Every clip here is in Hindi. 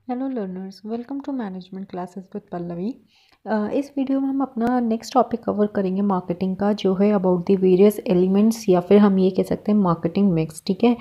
Hello learners, welcome to management classes with Pallavi. इस वीडियो में हम अपना नेक्स्ट टॉपिक कवर करेंगे मार्केटिंग का, जो है अबाउट द वेरियस एलिमेंट्स या फिर हम ये कह सकते हैं मार्केटिंग मिक्स। ठीक है,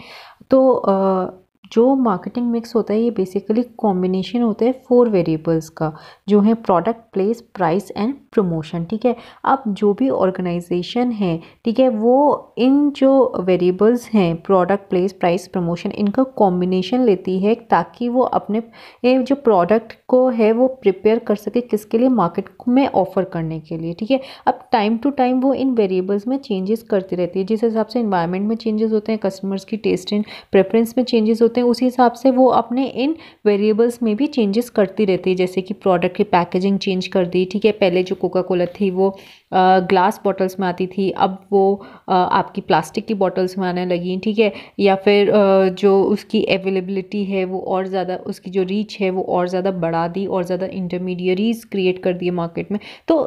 तो जो मार्केटिंग मिक्स होता है ये बेसिकली कॉम्बिनेशन होता है 4 वेरिएबल्स का, जो है product, place, price and promotion. ठीक है, अब जो भी ऑर्गेनाइजेशन है, ठीक है, वो इन जो वेरिएबल्स हैं प्रोडक्ट, प्लेस, प्राइस, प्रमोशन, इनका कॉम्बिनेशन लेती है ताकि वो अपने ये जो प्रोडक्ट को है वो प्रिपेयर कर सके किसके लिए, मार्केट में ऑफर करने के लिए। ठीक है, अब टाइम टू टाइम वो इन वेरिएबल्स में चेंजेस करती रहती है। जिस हिसाब से इन्वायरमेंट में चेंजेस होते हैं, कस्टमर्स की टेस्ट एंड प्रेफरेंस में चेंजेस होते हैं, उसी हिसाब से वो अपने इन वेरिएबल्स में भी चेंजेस करती रहती है। जैसे कि प्रोडक्ट की पैकेजिंग चेंज कर दी। ठीक है, पहले जो कोका कोला थी वो ग्लास बॉटल्स में आती थी, अब वो आपकी प्लास्टिक की बॉटल्स में आने लगी। ठीक है, या फिर जो उसकी अवेलेबिलिटी है वो और ज़्यादा, उसकी जो रीच है वो और ज़्यादा बढ़ा दी और ज़्यादा इंटरमीडियरीज क्रिएट कर दिए मार्केट में। तो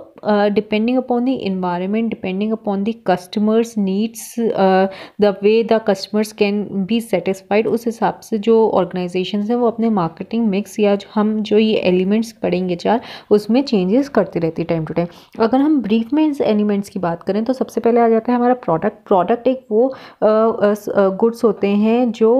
depending upon the environment, depending upon the customers needs, the way the customers can be satisfied, उस हिसाब से जो ऑर्गेनाइजेशन है वो अपने मार्केटिंग मिक्स या हम जो ये एलिमेंट्स पढ़ेंगे 4, उसमें चेंजेस करती रहती है टाइम टू टाइम। अगर हम ब्रीफ में इस एलिमेंट्स की बात करें तो सबसे पहले आ जाता है हमारा प्रोडक्ट एक वो गुड्स होते हैं जो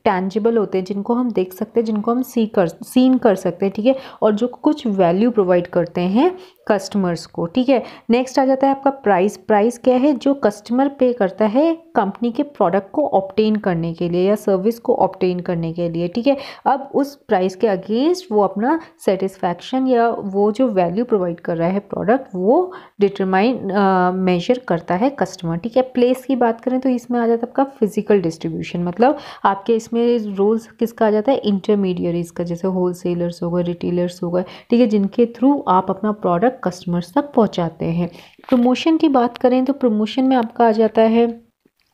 टैंजिबल होते हैं, जिनको हम देख सकते हैं, जिनको हम सीन कर सकते हैं। ठीक है, और जो कुछ वैल्यू प्रोवाइड करते हैं कस्टमर्स को। ठीक है, नेक्स्ट आ जाता है आपका प्राइस क्या है, जो कस्टमर पे करता है कंपनी के प्रोडक्ट को ऑब्टेन करने के लिए या सर्विस को ऑब्टेन करने के लिए। ठीक है, अब उस प्राइस के अगेंस्ट वो अपना सेटिस्फैक्शन या वो जो वैल्यू प्रोवाइड कर रहा है प्रोडक्ट, वो डिटरमाइन मेजर करता है कस्टमर। ठीक है, प्लेस की बात करें तो इसमें आ जाता है आपका फिजिकल डिस्ट्रीब्यूशन, मतलब आपके इसमें रोल्स किसका आ जाता है, इंटरमीडियरीज का, जैसे होलसेलर्स हो गए, रिटेलर्स हो गए। ठीक है, जिनके थ्रू आप अपना प्रोडक्ट कस्टमर्स तक पहुंचाते हैं। प्रमोशन की बात करें तो प्रमोशन में आपका आ जाता है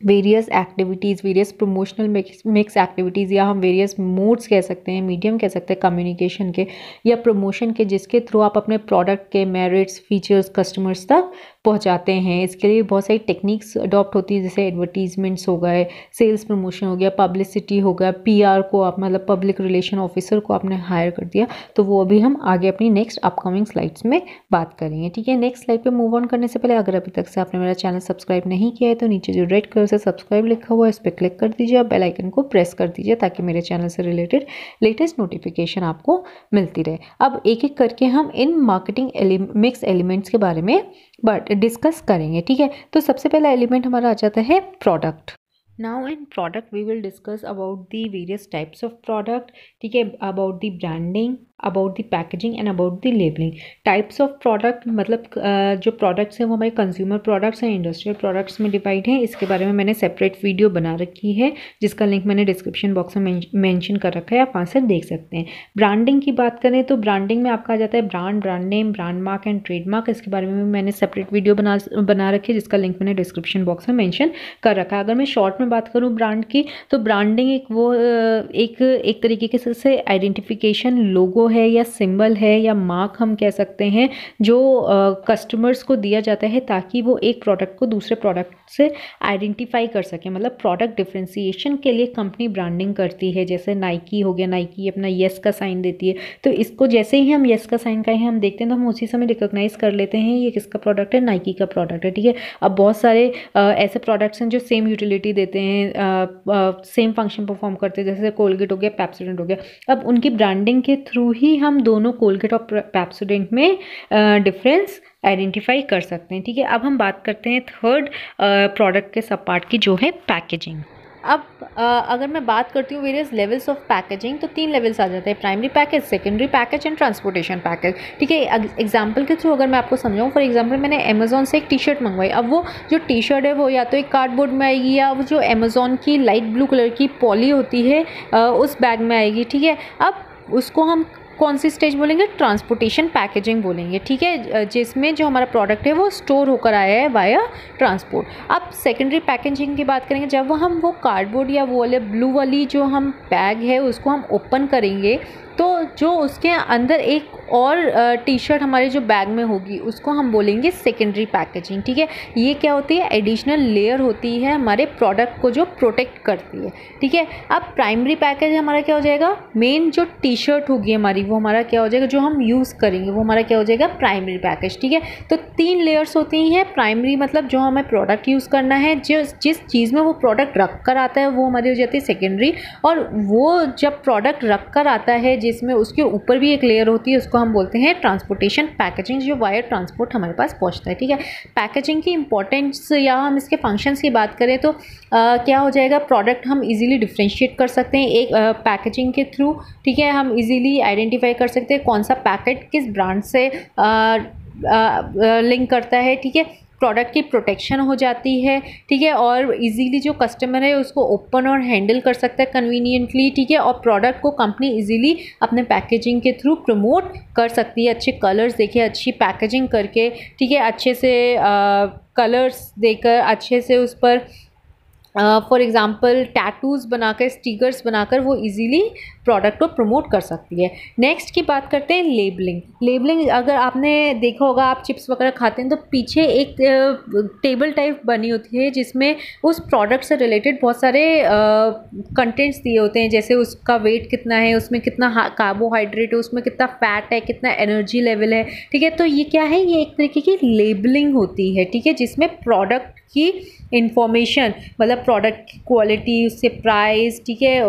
various activities, various promotional mix activities, या हम वेरियस मोड्स कह सकते हैं, मीडियम कह सकते हैं कम्युनिकेशन के या प्रमोशन के, जिसके थ्रू आप अपने प्रोडक्ट के मेरिट्स, फीचर्स कस्टमर्स तक पहुंचाते हैं। इसके लिए बहुत सारी टेक्निक्स अडॉप्ट होती है, जैसे एडवर्टीजमेंट्स हो गए, सेल्स प्रमोशन हो गया, पब्लिसिटी हो गया, पीआर को आप मतलब पब्लिक रिलेशन ऑफिसर को आपने हायर कर दिया, तो वो अभी हम आगे अपनी नेक्स्ट अपकमिंग स्लाइड्स में बात करेंगे। ठीक है, नेक्स्ट स्लाइड पे मूव ऑन करने से पहले अगर अभी तक से आपने मेरा चैनल सब्सक्राइब नहीं किया है तो नीचे जो रेड कलर से सब्सक्राइब लिखा हुआ है इस पर क्लिक कर दीजिए और बेल आइकन को प्रेस कर दीजिए ताकि मेरे चैनल से रिलेटेड लेटेस्ट नोटिफिकेशन आपको मिलती रहे। अब एक एक करके हम इन मार्केटिंग मिक्स एलिमेंट्स के बारे में डिस्कस करेंगे। ठीक है, तो सबसे पहला एलिमेंट हमारा आ जाता है product. Now in product we will discuss about the various types of product. ठीक है, about the branding, about the packaging and about the labelling. Types of product मतलब जो प्रोडक्ट्स हैं वो हमारे कंज्यूमर प्रोडक्ट्स हैं, इंडस्ट्रियल प्रोडक्ट्स में डिवाइड हैं। इसके बारे में मैंने सेपरेट वीडियो बना रखी है जिसका लिंक मैंने डिस्क्रिप्शन बॉक्स में मेंशन कर रखा है, आप वहाँ से देख सकते हैं। ब्रांडिंग की बात करें तो ब्रांडिंग में आपका आ जाता है brand, brand name, brand mark and trademark. इसके बारे में मैंने सेपरेट वीडियो बना रखी है जिसका लिंक मैंने डिस्क्रिप्शन बॉक्स में मेंशन कर रखा है। अगर मैं शॉर्ट में बात करूँ ब्रांड की, तो ब्रांडिंग एक तरीके से आइडेंटिफिकेशन लोगो है या सिंबल है या मार्क हम कह सकते हैं, जो कस्टमर्स को दिया जाता है ताकि वो एक प्रोडक्ट को दूसरे प्रोडक्ट से आइडेंटिफाई कर सके। मतलब प्रोडक्ट डिफ्रेंसिएशन के लिए कंपनी ब्रांडिंग करती है। जैसे नाइकी हो गया, नाइकी अपना येस का साइन देती है, तो इसको जैसे ही हम येस का साइन का ही हम देखते हैं तो हम उसी समय रिकॉग्नाइज कर लेते हैं ये किसका प्रोडक्ट है, नाइकी का प्रोडक्ट है। ठीक है, अब बहुत सारे ऐसे प्रोडक्ट्स हैं जो सेम यूटिलिटी देते हैं, सेम फंक्शन परफॉर्म करते हैं, जैसे कोलगेट हो गया, पेप्सोडेंट हो गया। अब उनकी ब्रांडिंग के थ्रू ही हम दोनों कोलगेट और पेप्सोडेंट में डिफरेंस आइडेंटिफाई कर सकते हैं। ठीक है, अब हम बात करते हैं थर्ड प्रोडक्ट के सब पार्ट की, जो है पैकेजिंग। अब अगर मैं बात करती हूँ वेरियस लेवल्स ऑफ पैकेजिंग, तो 3 लेवल्स आ जाते हैं, primary package, secondary package and transportation package. ठीक है, एग्जांपल के थ्रू अगर मैं आपको समझाऊँ, फॉर एग्जांपल मैंने अमेजोन से एक टी शर्ट मंगवाई। अब वो जो टी शर्ट है वो या तो एक कार्डबोर्ड में आएगी या वो जो अमेजोन की लाइट ब्लू कलर की पॉली होती है उस बैग में आएगी। ठीक है, अब उसको हम कौन सी स्टेज बोलेंगे, ट्रांसपोर्टेशन पैकेजिंग बोलेंगे। ठीक है, जिसमें जो हमारा प्रोडक्ट है वो स्टोर होकर आया है वाया ट्रांसपोर्ट। अब सेकेंडरी पैकेजिंग की बात करेंगे, जब हम वो कार्डबोर्ड या वो वाले ब्लू वाली जो हम बैग है उसको हम ओपन करेंगे तो जो उसके अंदर एक और टी शर्ट हमारे जो बैग में होगी उसको हम बोलेंगे सेकेंडरी पैकेजिंग, ठीक है। ये क्या होती है, एडिशनल लेयर होती है हमारे प्रोडक्ट को जो प्रोटेक्ट करती है, ठीक है। अब प्राइमरी पैकेज हमारा क्या हो जाएगा, मेन जो टी शर्ट होगी हमारी वो हमारा क्या हो जाएगा, जो हम यूज़ करेंगे वो हमारा क्या हो जाएगा, प्राइमरी पैकेज, ठीक है। तो 3 लेयर्स होती हैं। प्राइमरी मतलब जो हमें प्रोडक्ट यूज़ करना है, जिस चीज़ में वो प्रोडक्ट रख कर आता है वो हमारी हो जाती है सेकेंडरी, और वो जब प्रोडक्ट रख कर आता है जिसमें उसके ऊपर भी एक लेयर होती है उसको हम बोलते हैं ट्रांसपोर्टेशन पैकेजिंग, जो वायर ट्रांसपोर्ट हमारे पास पहुंचता है, ठीक है। पैकेजिंग की इंपॉर्टेंस या हम इसके फंक्शंस की बात करें तो क्या हो जाएगा, प्रोडक्ट हम इजीली डिफ्रेंशिएट कर सकते हैं एक पैकेजिंग के थ्रू, ठीक है। हम इजीली आइडेंटिफाई कर सकते हैं कौन सा पैकेट किस ब्रांड से लिंक करता है, ठीक है। प्रोडक्ट की प्रोटेक्शन हो जाती है, ठीक है, और इजीली जो कस्टमर है उसको ओपन और हैंडल कर सकता है कन्वीनियंटली, ठीक है। और प्रोडक्ट को कंपनी इजीली अपने पैकेजिंग के थ्रू प्रमोट कर सकती है, अच्छे कलर्स देखिए, अच्छी पैकेजिंग करके, ठीक है, अच्छे से कलर्स देकर, अच्छे से उस पर फॉर एग्ज़ाम्पल टैटूज़ बनाकर, स्टिकर्स बनाकर वो इजीली प्रोडक्ट को प्रमोट कर सकती है। नेक्स्ट की बात करते हैं लेबलिंग। लेबलिंग अगर आपने देखा होगा, आप चिप्स वगैरह खाते हैं तो पीछे एक टेबल टाइप बनी होती है जिसमें उस प्रोडक्ट से रिलेटेड बहुत सारे कंटेंट्स दिए होते हैं, जैसे उसका वेट कितना है, उसमें कितना कार्बोहाइड्रेट है, उसमें कितना फैट है, कितना एनर्जी लेवल है, ठीक है। तो ये क्या है, ये एक तरीके की लेबलिंग होती है, ठीक है, जिसमें प्रोडक्ट की इंफॉर्मेशन, मतलब प्रोडक्ट की क्वालिटी, उससे प्राइस, ठीक है,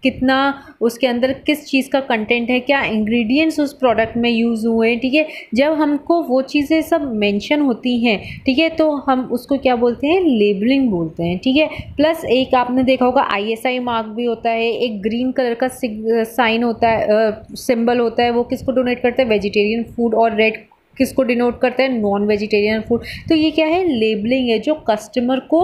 कितना उसके अंदर किस चीज़ का कंटेंट है, क्या इंग्रेडिएंट्स उस प्रोडक्ट में यूज़ हुए हैं, ठीक है। जब हमको वो चीज़ें सब मेंशन होती हैं, ठीक है, तो हम उसको क्या बोलते हैं, लेबलिंग बोलते हैं, ठीक है। प्लस एक आपने देखा होगा ISI मार्क भी होता है, एक ग्रीन कलर का साइन होता है, सिंबल होता है, वो किसको डोनेट करता है, वेजिटेरियन फूड, और रेड किसको डिनोट करता है, नॉन वेजिटेरियन फूड। तो ये क्या है, लेबलिंग है जो कस्टमर को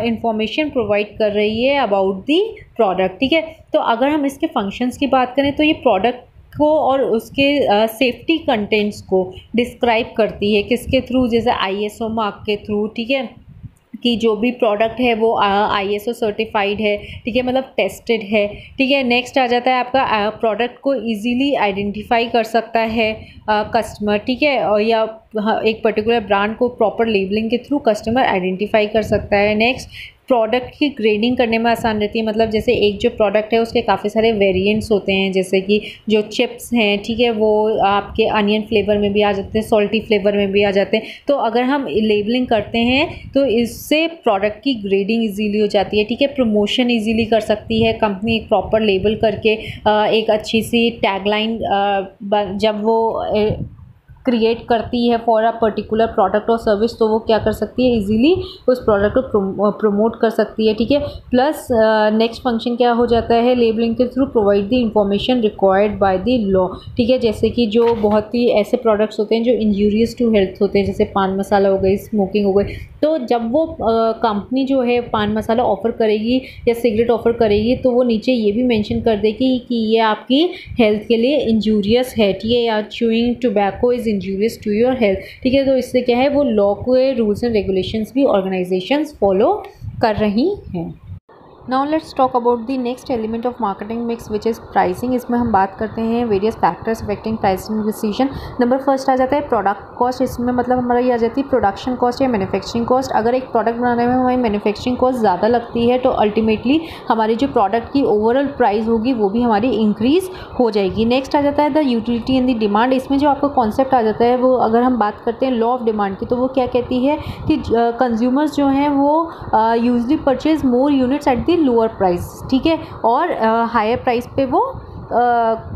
इंफॉर्मेशन प्रोवाइड कर रही है अबाउट दी प्रोडक्ट, ठीक है। तो अगर हम इसके फंक्शंस की बात करें तो ये प्रोडक्ट को और उसके सेफ्टी कंटेंट्स को डिस्क्राइब करती है, किसके थ्रू, जैसे ISO मार्क के थ्रू, ठीक है, कि जो भी प्रोडक्ट है वो ISO सर्टिफाइड है, ठीक है, मतलब टेस्टेड है, ठीक है। नेक्स्ट आ जाता है आपका प्रोडक्ट को इजीली आइडेंटिफाई कर सकता है कस्टमर, ठीक है, और या एक पर्टिकुलर ब्रांड को प्रॉपर लेबलिंग के थ्रू कस्टमर आइडेंटिफाई कर सकता है। नेक्स्ट, प्रोडक्ट की ग्रेडिंग करने में आसान रहती है, मतलब जैसे एक जो प्रोडक्ट है उसके काफ़ी सारे वेरिएंट्स होते हैं, जैसे कि जो चिप्स हैं, ठीक है, वो आपके अनियन फ्लेवर में भी आ जाते हैं, सॉल्टी फ्लेवर में भी आ जाते हैं। तो अगर हम लेबलिंग करते हैं तो इससे प्रोडक्ट की ग्रेडिंग इजीली हो जाती है, ठीक है। प्रमोशन इजीली कर सकती है कंपनी, एक प्रॉपर लेबल करके एक अच्छी सी टैगलाइन जब वो क्रिएट करती है फॉर अ पर्टिकुलर प्रोडक्ट और सर्विस, तो वो क्या कर सकती है, इजीली उस प्रोडक्ट को प्रमोट कर सकती है, ठीक है। प्लस नेक्स्ट फंक्शन क्या हो जाता है, लेबलिंग के through provide the information required by the law, ठीक है। जैसे कि जो बहुत ही ऐसे प्रोडक्ट्स होते हैं जो इंजूरियस टू हेल्थ होते हैं, जैसे पान मसाला हो गई, स्मोकिंग हो गई, तो जब वो कंपनी जो है पान मसाला ऑफ़र करेगी या सिगरेट ऑफ़र करेगी तो वो नीचे ये भी मेंशन कर देगी कि ये आपकी हेल्थ के लिए इंजूरियस है, ठीक है, या chewing tobacco is injurious to your health, ठीक है। तो इससे क्या है, वो लॉ के रूल्स एंड रेगुलेशंस भी ऑर्गेनाइजेशंस फॉलो कर रही हैं। Now let's talk about the next element of marketing mix which is pricing. इसमें हम बात करते हैं various factors affecting pricing decision. Number first आ जाता है प्रोडक्ट कॉस्ट। इसमें मतलब हमारा ये आ जाती है प्रोडक्शन कॉस्ट या मैन्युफैक्चरिंग कॉस्ट। अगर एक प्रोडक्ट बनाने में हमारी मैन्युफैक्चरिंग कॉस्ट ज़्यादा लगती है तो अल्टीमेटली हमारी जो प्रोडक्ट की ओवरऑल प्राइस होगी वो भी हमारी इंक्रीज़ हो जाएगी। नेक्स्ट आ जाता है the utility and the demand. इसमें जो आपका कॉन्सेप्ट आ जाता है वो, अगर हम बात करते हैं लॉ ऑफ डिमांड की, तो वो क्या कहती है कि कंज्यूमर्स जो हैं वो usually purchase more units at the lower price, ठीक है, और हायर प्राइस पे वो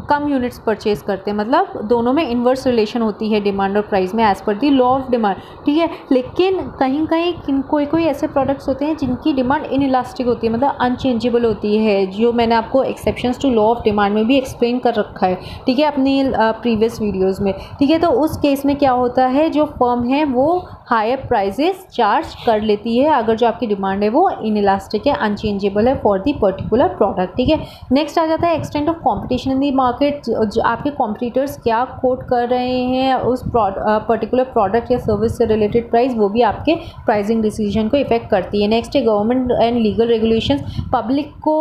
कम यूनिट्स परचेज करते हैं। मतलब दोनों में इन्वर्स रिलेशन होती है डिमांड और प्राइस में as per the law of demand, ठीक है। लेकिन कहीं कहीं कोई ऐसे प्रोडक्ट्स होते हैं जिनकी डिमांड इनइलास्टिक होती है, मतलब अनचेंजेबल होती है, जो मैंने आपको exceptions to law of demand में भी एक्सप्लेन कर रखा है, ठीक है, अपनी प्रीवियस वीडियोज़ में, ठीक है। तो उस केस में क्या होता है, जो फर्म है वो हायर प्राइजेस चार्ज कर लेती है अगर जो आपकी डिमांड है वो इनइलास्टिक है, अनचेंजेबल है फॉर दी पर्टिकुलर प्रोडक्ट, ठीक है। नेक्स्ट आ जाता है extent of competition in the market, जो आपके कॉम्पिटिटर्स क्या कोट कर रहे हैं उस पर्टिकुलर प्रोडक्ट या सर्विस से रिलेटेड प्राइस, वो भी आपके प्राइसिंग डिसीजन को इफेक्ट करती है। नेक्स्ट है government and legal regulations, public को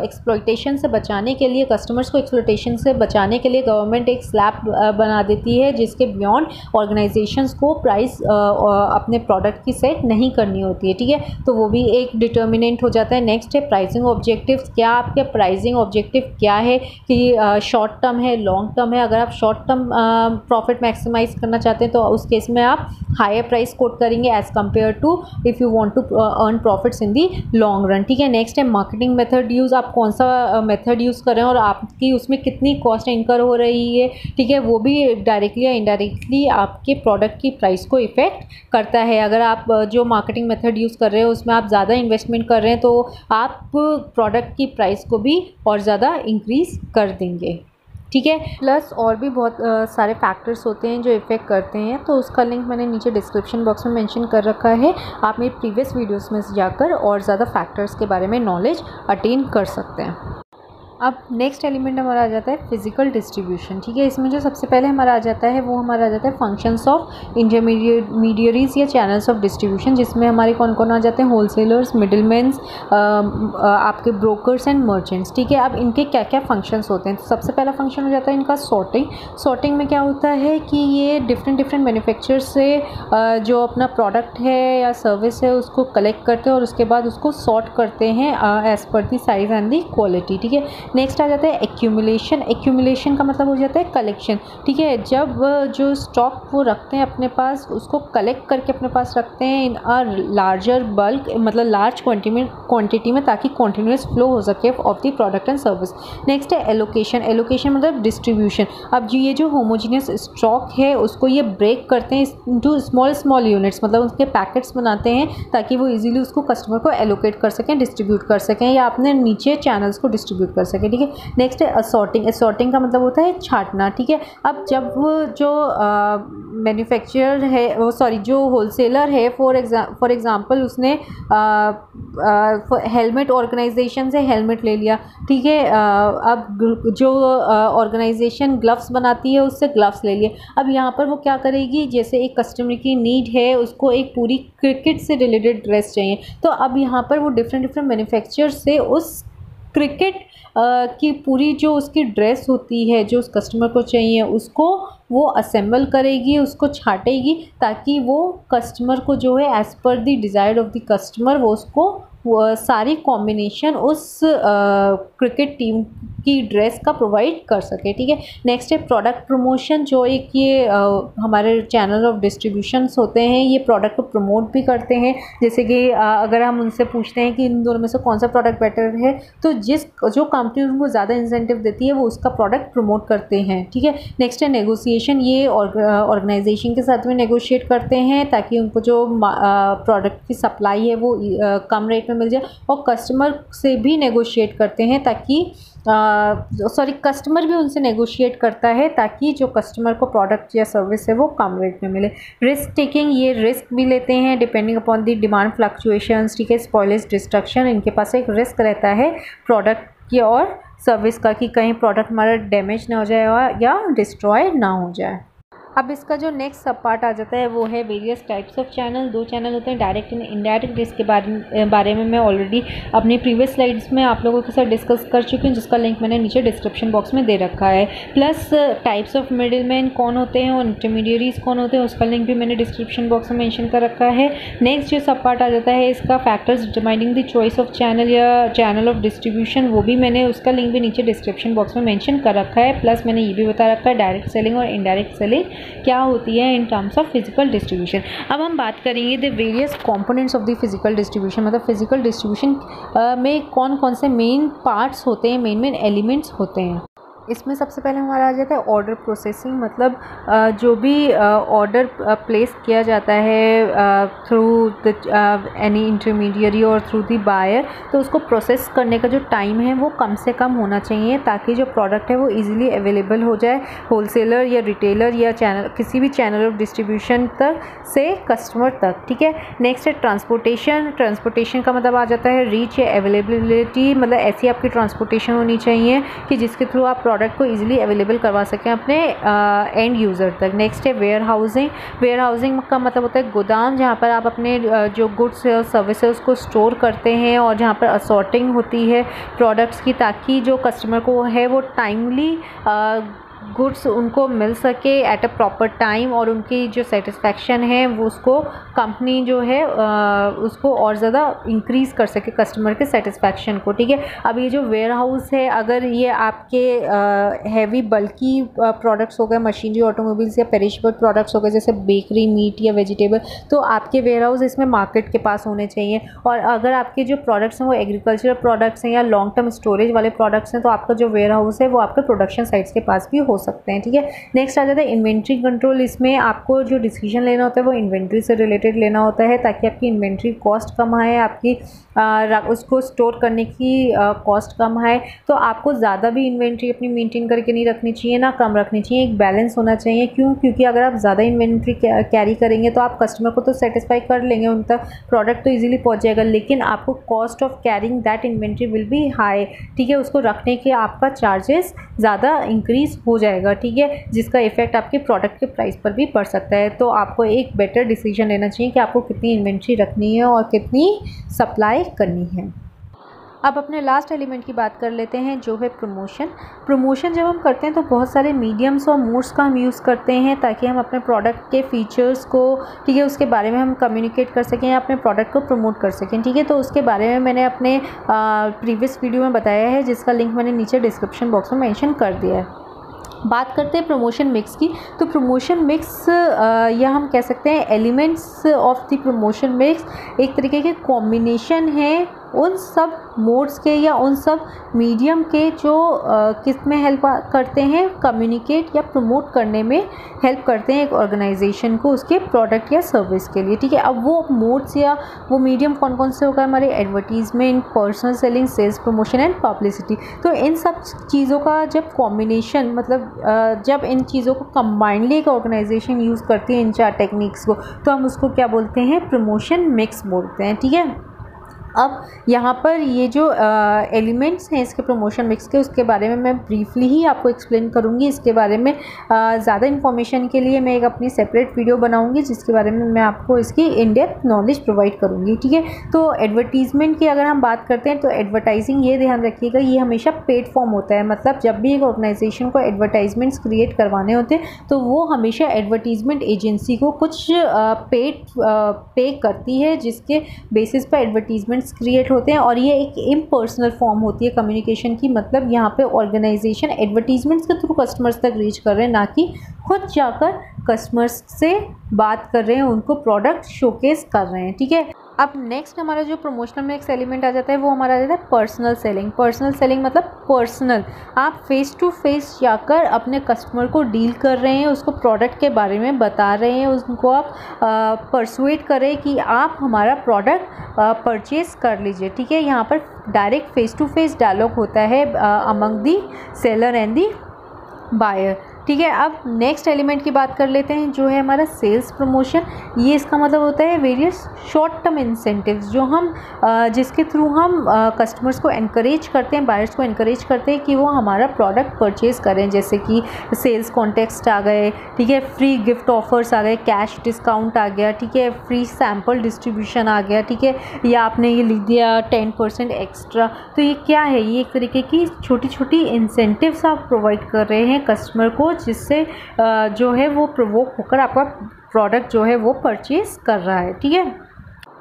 एक्सप्लॉयटेशन से बचाने के लिए, कस्टमर्स को एक्सप्लॉयटेशन से बचाने के लिए गवर्नमेंट एक स्लैब बना देती है जिसके बियॉन्ड ऑर्गेनाइजेशंस को प्राइस अपने प्रोडक्ट की सेट नहीं करनी होती है, ठीक है, तो वो भी एक डिटर्मिनेंट हो जाता है। नेक्स्ट है प्राइसिंग ऑब्जेक्टिव्स, क्या आपके प्राइसिंग ऑब्जेक्टिव क्या है कि शॉर्ट टर्म है, लॉन्ग टर्म है। अगर आप शॉर्ट टर्म प्रॉफिट मैक्सिमाइज करना चाहते हैं तो उस केस में आप हायर प्राइस कोट करेंगे as compare to if you want to earn profits in the long run, ठीक है। नेक्स्ट है मार्केटिंग मेथड यूज़, आप कौन सा मेथड यूज़ कर रहे हैं और आपकी उसमें कितनी कॉस्ट इंकर हो रही है, ठीक है, वो भी डायरेक्टली या इनडायरेक्टली आपके प्रोडक्ट की प्राइस को इफेक्ट करता है। अगर आप जो मार्केटिंग मेथड यूज़ कर रहे हैं उसमें आप ज़्यादा इन्वेस्टमेंट कर रहे हैं तो आप प्रोडक्ट की प्राइस को भी और ज़्यादा इंक्रीज़ कर देंगे, ठीक है। प्लस और भी बहुत सारे फैक्टर्स होते हैं जो इफ़ेक्ट करते हैं, तो उसका लिंक मैंने नीचे डिस्क्रिप्शन बॉक्स में मेंशन कर रखा है, आप मेरी प्रीवियस वीडियोस में जाकर और ज़्यादा फैक्टर्स के बारे में नॉलेज अटेन कर सकते हैं। अब नेक्स्ट एलिमेंट हमारा आ जाता है फिजिकल डिस्ट्रीब्यूशन, ठीक है। इसमें जो सबसे पहले हमारा आ जाता है वो हमारा आ जाता है फंक्शंस ऑफ इंटरमीडियरीज या चैनल्स ऑफ डिस्ट्रीब्यूशन, जिसमें हमारे कौन कौन आ जाते हैं, होलसेलर्स, मिडिलमैन्स, आपके ब्रोकर्स एंड मर्चेंट्स, ठीक है। अब इनके क्या क्या फंक्शंस होते हैं, तो सबसे पहला फंक्शन हो जाता है इनका सॉर्टिंग। सॉर्टिंग में क्या होता है कि ये डिफरेंट मैन्युफैक्चरर से जो अपना प्रोडक्ट है या सर्विस है उसको कलेक्ट करते हैं और उसके बाद उसको सॉर्ट करते हैं as per the size and the quality, ठीक है। नेक्स्ट आ जाता है एक्यूमुलेशन। एक्यूमुलेशन का मतलब हो जाता है कलेक्शन, ठीक है। जब जो स्टॉक वो रखते हैं अपने पास उसको कलेक्ट करके अपने पास रखते हैं इन अ लार्जर बल्क, मतलब लार्ज क्वांटिटी में, ताकि कॉन्टिन्यूस फ्लो हो सके of the product and service. Next है एलोकेशन। एलोकेशन मतलब डिस्ट्रीब्यूशन। अब ये जो होमोजीनियस स्टॉक है उसको ये ब्रेक करते हैं इनटू स्मॉल यूनिट्स, मतलब उसके पैकेट्स बनाते हैं ताकि वो इजीली उसको कस्टमर को एलोकेट कर सकें, डिस्ट्रीब्यूट कर सकें या अपने नीचे चैनल्स को डिस्ट्रीब्यूट कर सकें, ठीक है। नेक्स्ट है असॉर्टिंग। असॉर्टिंग का मतलब होता है छांटना, ठीक है। अब जब वो जो मैन्युफैक्चरर है वो जो होलसेलर है फॉर एग्जांपल उसने हेलमेट ऑर्गेनाइजेशन से हेलमेट ले लिया, ठीक है। अब जो ऑर्गेनाइजेशन ग्लव्स बनाती है उससे ग्लव्स ले लिए। अब यहाँ पर वो क्या करेगी, जैसे एक कस्टमर की नीड है, उसको एक पूरी क्रिकेट से रिलेटेड ड्रेस चाहिए, तो अब यहाँ पर वो डिफरेंट मैन्युफैक्चरर से उस क्रिकेट की पूरी जो उसकी ड्रेस होती है जो उस कस्टमर को चाहिए उसको वो असेंबल करेगी, उसको छाटेगी ताकि वो कस्टमर को जो है as per the desire of the customer वो उसको सारी कॉम्बिनेशन उस क्रिकेट टीम की ड्रेस का प्रोवाइड कर सके, ठीक है। नेक्स्ट है प्रोडक्ट प्रमोशन, जो एक ये हमारे चैनल ऑफ डिस्ट्रीब्यूशंस होते हैं, ये प्रोडक्ट को प्रमोट भी करते हैं। जैसे कि अगर हम उनसे पूछते हैं कि इन दोनों में से कौन सा प्रोडक्ट बेटर है, तो जो कंपनी उनको ज़्यादा इंसेंटिव देती है वो उसका प्रोडक्ट प्रमोट करते हैं, ठीक है। नेक्स्ट है नेगोशिएशन। ये ऑर्गेनाइजेशन के साथ में नेगोशिएट करते हैं ताकि उनको जो प्रोडक्ट की सप्लाई है वो कम रेट में मिल जाए, और कस्टमर से भी नेगोशिएट करते हैं ताकि कस्टमर भी उनसे नेगोशिएट करता है ताकि जो कस्टमर को प्रोडक्ट या सर्विस है वो कम रेट में मिले। रिस्क टेकिंग, ये रिस्क भी लेते हैं depending upon the demand fluctuations, ठीक है। स्पॉइलेज डिस्ट्रक्शन, इनके पास एक रिस्क रहता है प्रोडक्ट की और सर्विस का कि कहीं प्रोडक्ट हमारा डैमेज ना हो जाए या डिस्ट्रॉय ना हो जाए। अब इसका जो नेक्स्ट सब पार्ट आ जाता है वो है वेरियस टाइप्स ऑफ चैनल। दो चैनल होते हैं, डायरेक्ट एंड इनडायरेक्ट, जिसके बारे में मैं ऑलरेडी अपनी प्रीवियस स्लाइड्स में आप लोगों के साथ डिस्कस कर चुकी हूँ, जिसका लिंक मैंने नीचे डिस्क्रिप्शन बॉक्स में दे रखा है। प्लस टाइप्स ऑफ मिडिलमैन कौन होते हैं और इंटरमीडियरीज कौन होते हैं उसका लिंक भी मैंने डिस्क्रिप्शन बॉक्स में मेंशन कर रखा है। नेक्स्ट जो सब पार्ट आ जाता है इसका factors determining the choice of channel या चैनल ऑफ डिस्ट्रीब्यूशन, वो भी मैंने उसका लिंक भी नीचे डिस्क्रिप्शन बॉक्स में मेंशन कर रखा है। प्लस मैंने ये भी बता रखा है डायरेक्ट सेलिंग और इनडायरेक्ट सेलिंग क्या होती है in terms of physical distribution. अब हम बात करेंगे the various components of the physical distribution, मतलब फिजिकल डिस्ट्रीब्यूशन में कौन कौन से मेन पार्ट्स होते हैं, मेन एलिमेंट्स होते हैं। इसमें सबसे पहले हमारा आ जाता है ऑर्डर प्रोसेसिंग, मतलब जो भी ऑर्डर प्लेस किया जाता है थ्रू द एनी इंटरमीडियरी और थ्रू द बायर, तो उसको प्रोसेस करने का जो टाइम है वो कम से कम होना चाहिए ताकि जो प्रोडक्ट है वो इजीली अवेलेबल हो जाए होलसेलर या रिटेलर या चैनल, किसी भी चैनल ऑफ डिस्ट्रीब्यूशन तक से कस्टमर तक। ठीक है, नेक्स्ट है ट्रांसपोर्टेशन। ट्रांसपोर्टेशन का मतलब आ जाता है रीच या अवेलेबिलिटी, मतलब ऐसी आपकी ट्रांसपोर्टेशन होनी चाहिए कि जिसके थ्रू आप प्रोडक्ट को इजीली अवेलेबल करवा सकें अपने एंड यूज़र तक। नेक्स्ट है वेयर हाउसिंग। वेयर हाउसिंग का मतलब होता है गोदाम, जहाँ पर आप अपने जो गुड्स और सर्विसेज उसको स्टोर करते हैं और जहाँ पर असॉर्टिंग होती है प्रोडक्ट्स की, ताकि जो कस्टमर को है वो टाइमली गुड्स उनको मिल सके एट अ प्रॉपर टाइम, और उनकी जो सेटिस्फेक्शन है वो उसको कंपनी जो है उसको और ज़्यादा इंक्रीज़ कर सके कस्टमर के सेटिस्फेक्शन को। ठीक है, अब ये जो वेयर हाउस है, अगर ये आपके हैवी बल्की प्रोडक्ट्स हो गए, मशीनरी, ऑटोमोबाइल्स या पेरिशेबल प्रोडक्ट्स हो गए जैसे बेकरी, मीट या वेजिटेबल, तो आपके वेयर हाउस इसमें मार्केट के पास होने चाहिए। और अगर आपके जो प्रोडक्ट्स हैं वो एग्रीकल्चरल प्रोडक्ट्स हैं या लॉन्ग टर्म स्टोरेज वाले प्रोडक्ट्स हैं, तो आपका जो वेयर हाउस है वो आपके प्रोडक्शन साइट्स के पास भी हो सकते हैं। ठीक है, नेक्स्ट आ जाता है इन्वेंट्री कंट्रोल। इसमें आपको जो डिसीजन लेना होता है वो इन्वेंट्री से रिलेटेड लेना होता है ताकि आपकी इन्वेंट्री कॉस्ट कम आए, आपकी उसको स्टोर करने की कॉस्ट कम आए। तो आपको ज़्यादा भी इन्वेंट्री अपनी मेंटेन करके नहीं रखनी चाहिए, ना कम रखनी चाहिए, एक बैलेंस होना चाहिए। क्यों? क्योंकि अगर आप ज़्यादा इन्वेंट्री कैरी करेंगे तो आप कस्टमर को तो सेटिस्फाई कर लेंगे, उन तक प्रोडक्ट तो ईजिली पहुँच जाएगा, लेकिन आपको cost of carrying that inventory will be high. ठीक है, उसको रखने के आपका चार्जेस ज़्यादा इंक्रीज़ हो जाएगा। ठीक है, जिसका इफेक्ट आपके प्रोडक्ट के प्राइस पर भी पड़ सकता है। तो आपको एक बेटर डिसीजन लेना चाहिए कि आपको कितनी इन्वेंट्री रखनी है और कितनी सप्लाई करनी है। अब अपने लास्ट एलिमेंट की बात कर लेते हैं जो है प्रमोशन। प्रमोशन जब हम करते हैं तो बहुत सारे मीडियम्स और मोड्स का हम यूज़ करते हैं ताकि हम अपने प्रोडक्ट के फीचर्स को, ठीक है, उसके बारे में हम कम्युनिकेट कर सकें या अपने प्रोडक्ट को प्रमोट कर सकें। ठीक है, तो उसके बारे में मैंने अपने प्रीवियस वीडियो में बताया है, जिसका लिंक मैंने नीचे डिस्क्रिप्शन बॉक्स में मेंशन कर दिया है। बात करते हैं प्रमोशन मिक्स की। तो प्रमोशन मिक्स या हम कह सकते हैं elements of the promotion mix एक तरीके के कॉम्बिनेशन है उन सब मोड्स के या उन सब मीडियम के जो किस में हेल्प करते हैं, कम्युनिकेट या प्रमोट करने में हेल्प करते हैं एक ऑर्गेनाइजेशन को उसके प्रोडक्ट या सर्विस के लिए। ठीक है, अब वो मोड्स या वो मीडियम कौन कौन से होगा हमारे advertisement, personal selling, sales promotion and publicity. तो इन सब चीज़ों का जब कॉम्बिनेशन, मतलब जब इन चीज़ों को कंबाइंडली एक ऑर्गेनाइजेशन यूज़ करती है इन चार टेक्निक्स को, तो हम उसको क्या बोलते हैं, प्रमोशन मिक्स बोलते हैं। ठीक है, अब यहाँ पर ये जो एलिमेंट्स हैं इसके प्रमोशन मिक्स के, उसके बारे में मैं ब्रीफली ही आपको एक्सप्लेन करूँगी। इसके बारे में ज़्यादा इन्फॉर्मेशन के लिए मैं एक अपनी सेपरेट वीडियो बनाऊँगी जिसके बारे में मैं आपको इसकी इन डेप्थ नॉलेज प्रोवाइड करूँगी। ठीक है, तो एडवर्टीज़मेंट की अगर हम बात करते हैं तो एडवर्टाइजिंग, ये ध्यान रखिएगा, ये हमेशा पेड फॉर्म होता है। मतलब जब भी एक ऑर्गेनाइजेशन को एडवर्टाइजमेंट्स क्रिएट करवाने होते हैं तो वो हमेशा एडवर्टीज़मेंट एजेंसी को कुछ पे करती है, जिसके बेसिस पर एडवर्टीजमेंट क्रिएट होते हैं। और ये एक इम्पर्सनल फॉर्म होती है कम्युनिकेशन की। मतलब यहाँ पे ऑर्गेनाइजेशन एडवर्टीजमेंट्स के थ्रू कस्टमर्स तक रीच कर रहे हैं, ना कि खुद जाकर कस्टमर्स से बात कर रहे हैं, उनको प्रोडक्ट शोकेस कर रहे हैं। ठीक है, अब नेक्स्ट हमारा जो प्रमोशनल में एक एलिमेंट आ जाता है वो हमारा आ जाता है पर्सनल सेलिंग। पर्सनल सेलिंग मतलब पर्सनल, आप फेस टू फेस जाकर अपने कस्टमर को डील कर रहे हैं, उसको प्रोडक्ट के बारे में बता रहे हैं, उनको आप परसुएट करें कि आप हमारा प्रोडक्ट परचेज़ कर लीजिए। ठीक है, यहाँ पर direct face to face dialogue होता है among the seller and the buyer. ठीक है, अब नेक्स्ट एलिमेंट की बात कर लेते हैं जो है हमारा सेल्स प्रमोशन। ये इसका मतलब होता है वेरियस शॉर्ट टर्म इंसेंटिव्स, जो हम जिसके थ्रू हम कस्टमर्स को एनकरेज करते हैं, बायर्स को एनकरेज करते हैं कि वो हमारा प्रोडक्ट परचेज़ करें। जैसे कि सेल्स कॉन्टेक्स्ट आ गए, ठीक है, फ्री गिफ्ट ऑफर्स आ गए, कैश डिस्काउंट आ गया, ठीक है, फ्री सैम्पल डिस्ट्रीब्यूशन आ गया, ठीक है, या आपने ये लिख दिया 10% एक्स्ट्रा। तो ये क्या है, ये एक तरीके की छोटी छोटी इंसेंटिव्स आप प्रोवाइड कर रहे हैं कस्टमर को, जिससे जो है वो प्रोवोक होकर आपका प्रोडक्ट जो है वो परचेज़ कर रहा है। ठीक है,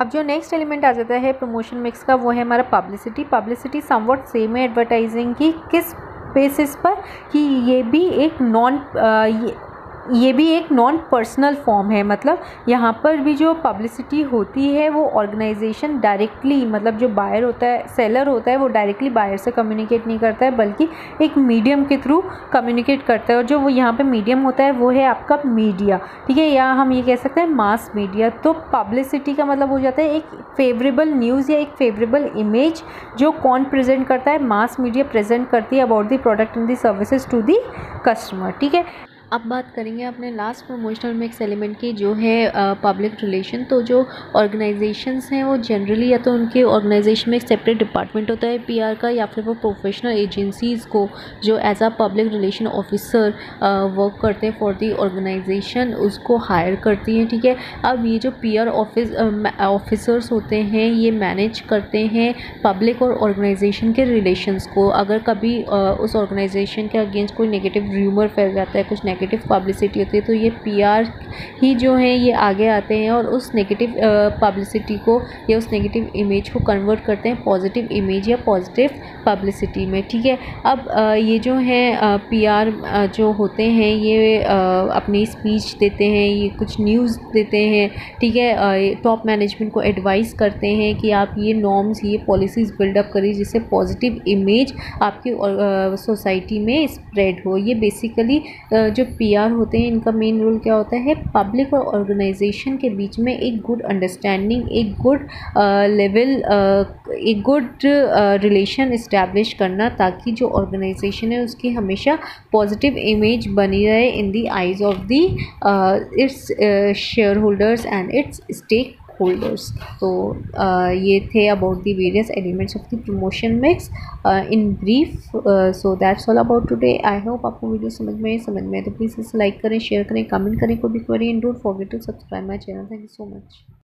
अब जो नेक्स्ट एलिमेंट आ जाता है प्रमोशन मिक्स का वो है हमारा पब्लिसिटी। पब्लिसिटी समवट सेम है एडवर्टाइजिंग की, किस बेसिस पर कि ये भी एक ये भी एक नॉन पर्सनल फॉर्म है, मतलब यहाँ पर भी जो पब्लिसिटी होती है वो ऑर्गेनाइजेशन डायरेक्टली, मतलब जो बायर होता है, सेलर होता है, वो डायरेक्टली बायर से कम्युनिकेट नहीं करता है बल्कि एक मीडियम के थ्रू कम्युनिकेट करता है। और जो वो यहाँ पे मीडियम होता है वो है आपका मीडिया, ठीक है, या हम ये कह सकते हैं मास मीडिया। तो पब्लिसिटी का मतलब हो जाता है एक फेवरेबल न्यूज़ या एक फेवरेबल इमेज जो कौन प्रेजेंट करता है, मास मीडिया प्रेजेंट करती है about the product and the services to the customer, ठीक है। अब बात करेंगे अपने लास्ट प्रमोशनल मिक्स एलिमेंट की, जो है पब्लिक रिलेशन। तो जो ऑर्गेनाइजेशंस हैं वो जनरली या तो उनके ऑर्गेनाइजेशन में एक सेपरेट डिपार्टमेंट होता है पीआर का, या फिर वो प्रोफेशनल एजेंसीज़ को जो as a public relation officer work करते हैं फॉर दी ऑर्गेनाइजेशन, उसको हायर करती हैं, ठीक है। अब ये जो पीआर ऑफिसर्स होते हैं ये मैनेज करते हैं पब्लिक और ऑर्गेनाइजेशन के रिलेशंस को। अगर कभी उस ऑर्गेनाइजेशन के अगेंस्ट कोई नेगेटिव र्यूमर फैल जाता है, कुछ नेगेटिव पब्लिसिटी होती है, तो ये पीआर ही जो है ये आगे आते हैं और उस नेगेटिव पब्लिसिटी को या उस नेगेटिव इमेज को कन्वर्ट करते हैं पॉजिटिव इमेज या पॉजिटिव पब्लिसिटी में, ठीक है। अब ये जो है पीआर जो होते हैं ये अपनी स्पीच देते हैं, ये कुछ न्यूज़ देते हैं, ठीक है, टॉप मैनेजमेंट को एडवाइस करते हैं कि आप ये नॉर्म्स, ये पॉलिसीज़ बिल्डअप करिए जिससे पॉजिटिव इमेज आपकी सोसाइटी में स्प्रेड हो। ये बेसिकली जो पीआर होते हैं इनका मेन रोल क्या होता है, पब्लिक और ऑर्गेनाइजेशन के बीच में एक गुड अंडरस्टैंडिंग, एक गुड लेवल, एक गुड रिलेशन इस्टेब्लिश करना, ताकि जो ऑर्गेनाइजेशन है उसकी हमेशा पॉजिटिव इमेज बनी रहे in the eyes of the its shareholders and its stakeholders. तो ये थे about the various elements of the promotion mix in brief. So that's all about today. I hope आपको वीडियो समझ में है तो प्लीज़ इसे लाइक करें, शेयर करें, कमेंट करें, कोई भी query, and don't forget to subscribe my channel. Thank you so much.